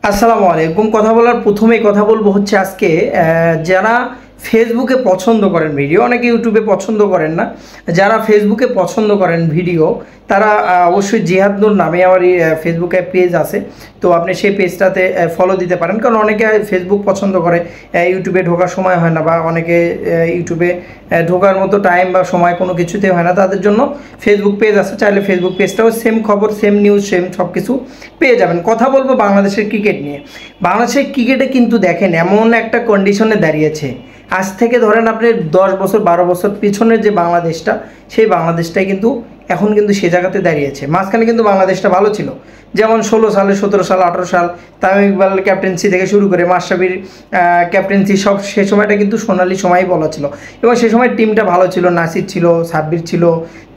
আসসালামু আলাইকুম। কথা বলার প্রথমেই কথা বলবো হচ্ছে আজকে যারা ফেসবুকে পছন্দ করেন ভিডিও, অনেকে ইউটিউবে পছন্দ করেন না, যারা ফেসবুকে পছন্দ করেন ভিডিও তারা অবশ্যই জিহাদ নূর নামে আমার ফেসবুকে পেজ আছে, তো আপনি সেই পেজটাতে ফলো দিতে পারেন। কারণ অনেকে ফেসবুক পছন্দ করে, ইউটিউবে ঢোকার সময় হয় না, বা অনেকে ইউটিউবে ঢোকার মতো টাইম বা সময় কোনো কিছুতে হয় না, তাদের জন্য ফেসবুক পেজ আছে। চাইলে ফেসবুক পেজটাও সেম খবর, সেম নিউজ, সেম সব কিছু পেয়ে যাবেন। কথা বলবো বাংলাদেশের ক্রিকেট নিয়ে। বাংলাদেশের ক্রিকেটে কিন্তু দেখেন এমন একটা কন্ডিশনে দাঁড়িয়েছে, আজ থেকে ধরেন আপনি 10 বছর 12 বছর পিছনের যে বাংলাদেশটা, সেই বাংলাদেশটাই কিন্তু এখন কিন্তু সে জায়গাতে দাঁড়িয়েছে। মাঝখানে কিন্তু বাংলাদেশটা ভালো ছিল, যেমন 16 সালে, 17 সাল, 18 সাল তামিম ইকবাল ক্যাপ্টেন্সি থেকে শুরু করে মাশরাফির ক্যাপ্টেন্সি, সব সে সময়টা কিন্তু সোনালি সময়ই বলা ছিল। এবং সে সময় টিমটা ভালো ছিল, নাসির ছিল, সাব্বির ছিল,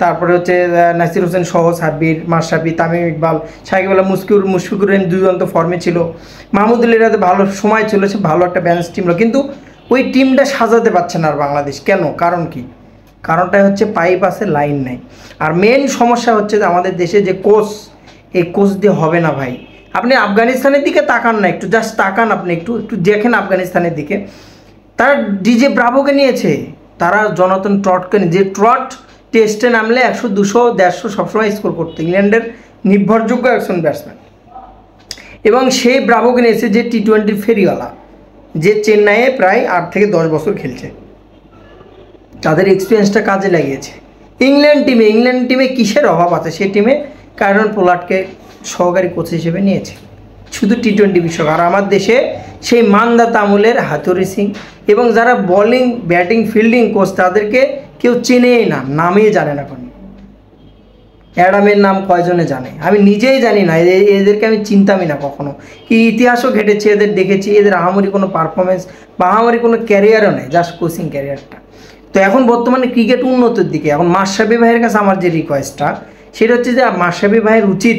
তারপরে হচ্ছে নাসির হোসেন সহ সাব্বির, মাশরাফি, তামিম ইকবাল, সাকিব আল মুশফিকুর রহিম দুজন তো ফর্মে ছিল, মাহমুদুল্লাহতে ভালো সময় ছিল, সে ভালো একটা ব্যালেন্স টিম ছিল। কিন্তু ওই টিমটা সাজাতে পারছে না আর বাংলাদেশ। কেন? কারণ কি? কারণটাই হচ্ছে পাইপ আছে, লাইন নাই। আর মেন সমস্যা হচ্ছে যে আমাদের দেশে যে কোচ, এই কোচ দিয়ে হবে না ভাই। আপনি আফগানিস্তানের দিকে তাকান না, একটু জাস্ট তাকান, আপনি একটু একটু দেখেন আফগানিস্তানের দিকে। তারা ডিজে ব্রাভোকে নিয়েছে, তারা জনাতন ট্রটকে নিয়ে, যে ট্রট টেস্টে নামলে 100, 200, 150 সবসময় স্কোর করতো, ইংল্যান্ডের নির্ভরযোগ্য একজন ব্যাটসম্যান। এবং সেই ব্রাভোকে নিয়েছে যে টি-20 ফেরিওয়ালা, যে চেন্নাইয়ে প্রায় 8 থেকে 10 বছর খেলছে, তাদের এক্সপিরিয়েন্সটা কাজে লাগিয়েছে। ইংল্যান্ড টিমে কিসের অভাব আছে? সেই টিমে কায়রন পোলার্ডকে সহকারী কোচ হিসেবে নিয়েছে, শুধু টি-20 বিশ্বকাপ। আর আমার দেশে সেই মানদাতা আমলের হাতুরি সিং এবং যারা বোলিং, ব্যাটিং, ফিল্ডিং কোচ, তাদেরকে কেউ চেনেই না, নামেই জানে না। কোনো অ্যাডামের নাম কয়জনে জানে? আমি নিজেই জানি না, এদেরকে আমি চিনতামই না কখনো। কি ইতিহাসও ঘেটেছি, এদের দেখেছি, এদের আহামরি কোনো পারফরমেন্স বা আহামরি কোনো ক্যারিয়ারও নেই, জাস্ট কোচিং ক্যারিয়ারটা। তো এখন বর্তমানে ক্রিকেট উন্নতির দিকে। এখন মাশরাফি ভাইয়ের কাছে আমার যে রিকোয়েস্টটা, সেটা হচ্ছে যে মাশরাফি ভাইয়ের উচিত,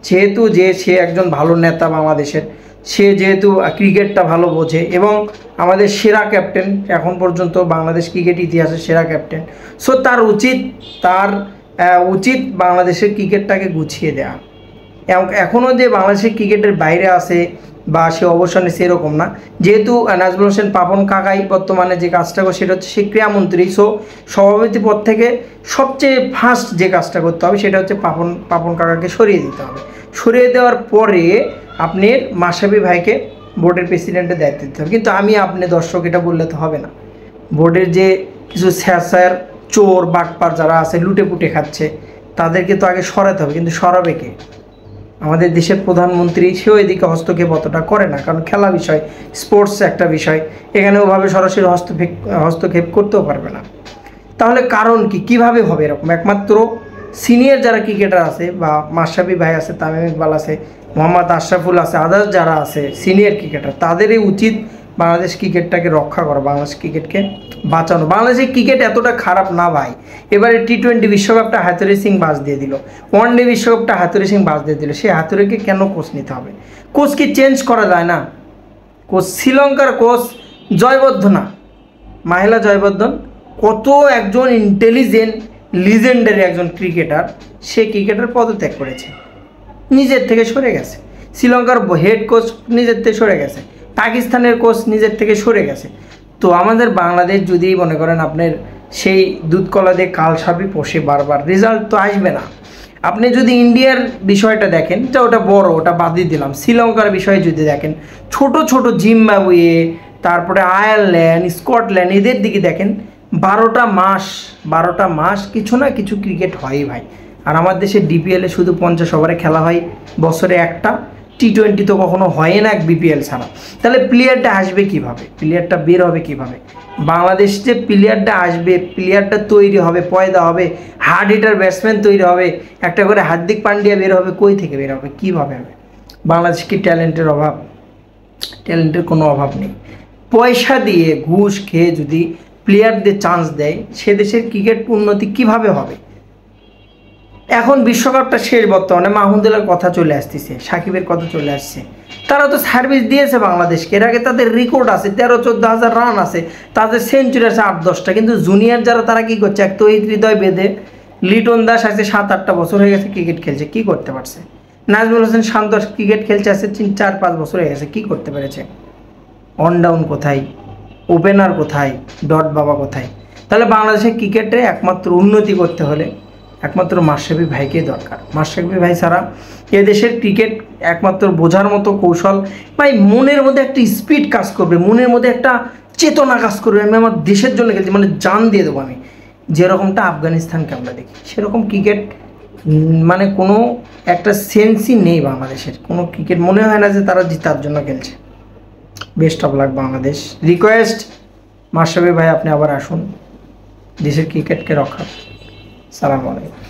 যেহেতু যে সে একজন ভালো নেতা বাংলাদেশের, সে যেহেতু ক্রিকেটটা ভালো বোঝে এবং আমাদের সেরা ক্যাপ্টেন এখন পর্যন্ত বাংলাদেশ ক্রিকেট ইতিহাসের সেরা ক্যাপ্টেন, সো তার উচিত বাংলাদেশের ক্রিকেটটাকে গুছিয়ে দেওয়া। এখনও যে বাংলাদেশের ক্রিকেটের বাইরে আছে বা সে অবসর নেই সেরকম না, যেহেতু নাজমুল হোসেন পাপন কাকাই বর্তমানে যে কাজটা করে সেটা হচ্ছে সে ক্রীড়ামন্ত্রী। সো সভাপতি পদ থেকে সবচেয়ে ফার্স্ট যে কাজটা করতে হবে সেটা হচ্ছে পাপন কাকাকে সরিয়ে দিতে হবে। সরিয়ে দেওয়ার পরে আপনি মাশরাফি ভাইকে বোর্ডের প্রেসিডেন্টের দায়িত্ব দিতে হবে। কিন্তু আমি আপনি দর্শক এটা বললে তো হবে না। বোর্ডের যে কিছু স্যার চোর বাটপার যারা আছে, লুটে পুটে খাচ্ছে, তাদেরকে তো আগে সরাতে হবে। কিন্তু সরাবে কে? আমাদের দেশের প্রধানমন্ত্রী, সেও এদিকে হস্তক্ষেপ অতটা করে না, কারণ খেলা বিষয়, স্পোর্টস একটা বিষয়, এখানে ওভাবে সরাসরি হস্তক্ষেপ করতেও পারবে না। তাহলে কারণ কি? কিভাবে হবে এরকম? একমাত্র সিনিয়র যারা ক্রিকেটার আছে, বা মাশরাফি ভাই আছে, তামিম ইকবাল আছে, মোহাম্মদ আশরাফুল আছে, আদার্স যারা আছে সিনিয়র ক্রিকেটার, তাদেরই উচিত বাংলাদেশ ক্রিকেটটাকে রক্ষা করা, বাংলাদেশ ক্রিকেটকে বাঁচানো। বাংলাদেশের ক্রিকেট এতটা খারাপ না ভাই। এবারে টি-20 বিশ্বকাপটা হাতুরি সিং বাজ দিয়ে দিল, ওয়ানডে বিশ্বকাপটা হাতুরি সিং বাজ দিয়ে দিল। সেই হাতুরিকে কেন কোচ নিতে হবে? কোচ কি চেঞ্জ করা যায় না? কোচ শ্রীলঙ্কার কোচ জয়বর্ধনা, মাহেলা জয়বর্ধন, কত একজন ইন্টেলিজেন্ট লিজেন্ডারি একজন ক্রিকেটার, সে ক্রিকেটার পদত্যাগ করেছে, নিজের থেকে সরে গেছে। শ্রীলঙ্কার হেড কোচ নিজের থেকে সরে গেছে, পাকিস্তানের কোচ নিজের থেকে সরে গেছে। তো আমাদের বাংলাদেশ যদি মনে করেন আপনার সেই দুধ কলা দিয়ে কালসাপই পোষে বারবার, রেজাল্ট তো আসবে না। আপনি যদি ইন্ডিয়ার বিষয়টা দেখেন, ওটা বড়, ওটা বাদই দিলাম। শ্রীলঙ্কার বিষয়ে যদি দেখেন, ছোট ছোট জিম্বাবুয়ে, তারপরে আয়ারল্যান্ড, স্কটল্যান্ড, এদের দিকে দেখেন, 12 মাস কিছু না কিছু ক্রিকেট হয়ই ভাই। আর আমার দেশে ডিপিএলে শুধু 50 ওভারে খেলা হয়, বছরে একটা। টি-20 তো কখনো হয় না এক বিপিএল ছাড়া। তাহলে প্লেয়ারটা আসবে কিভাবে? প্লেয়ারটা বের হবে কিভাবে? বাংলাদেশ যে প্লেয়ারটা আসবে, প্লেয়ারটা তৈরি হবে, পয়দা হবে, হার্ড হিটার ব্যাটসম্যান তৈরি হবে, একটা করে হার্দিক পান্ডিয়া বের হবে, কই থেকে বের হবে? কীভাবে হবে? বাংলাদেশ কি ট্যালেন্টের অভাব? ট্যালেন্টের কোনো অভাব নেই। পয়সা দিয়ে ঘুষ খেয়ে যদি প্লেয়ারদের চান্স দেয়, সে দেশের ক্রিকেট উন্নতি কিভাবে হবে? এখন বিশ্বকাপটা শেষ, বর্তমানে মাহমুদুল্লাহর কথা চলে আসতেছে, সাকিবের কথা চলে আসছে। তারা তো সার্ভিস দিয়েছে বাংলাদেশকে, এর আগে তাদের রেকর্ড আছে, 13-14 হাজার রান আছে, তাদের সেঞ্চুরি আছে 8-10টা। কিন্তু জুনিয়র যারা, তারা কী করছে? এক তো হৃদয় বেঁধে লিটন দাস আছে, 7-8টা বছর হয়ে গেছে ক্রিকেট খেলছে, কী করতে পারছে? নাজমুল হোসেন শান্ত ক্রিকেট খেলছে আসছে 4-5 বছর হয়ে গেছে, কী করতে পেরেছে? অন ডাউন কোথায়, ওপেনার কোথায়, ডট বাবা কোথায়? তাহলে বাংলাদেশের ক্রিকেটে একমাত্র উন্নতি করতে হলে একমাত্র মাশরাফি ভাইকে দরকার। মাশরাফি ভাই ছাড়া এদেশের ক্রিকেট একমাত্র বোঝার মতো কৌশল, ভাই মনের মধ্যে একটা স্পিড কাজ করবে, মনের মধ্যে একটা চেতনা কাজ করবে, আমি আমার দেশের জন্য খেলছি, মানে জান দিয়ে দেবো আমি, যেরকমটা আফগানিস্তানকে আমরা দেখি সেরকম ক্রিকেট মানে কোনো একটা সেন্সই নেই বাংলাদেশের কোনো ক্রিকেট, মনে হয় না যে তারা জিতার জন্য খেলছে। Best of luck Bangladesh. Request Mashrafe ভাই আপনি আবার আসুন, দেশের ক্রিকেটকে রক্ষা। সালাম আলাইকুম।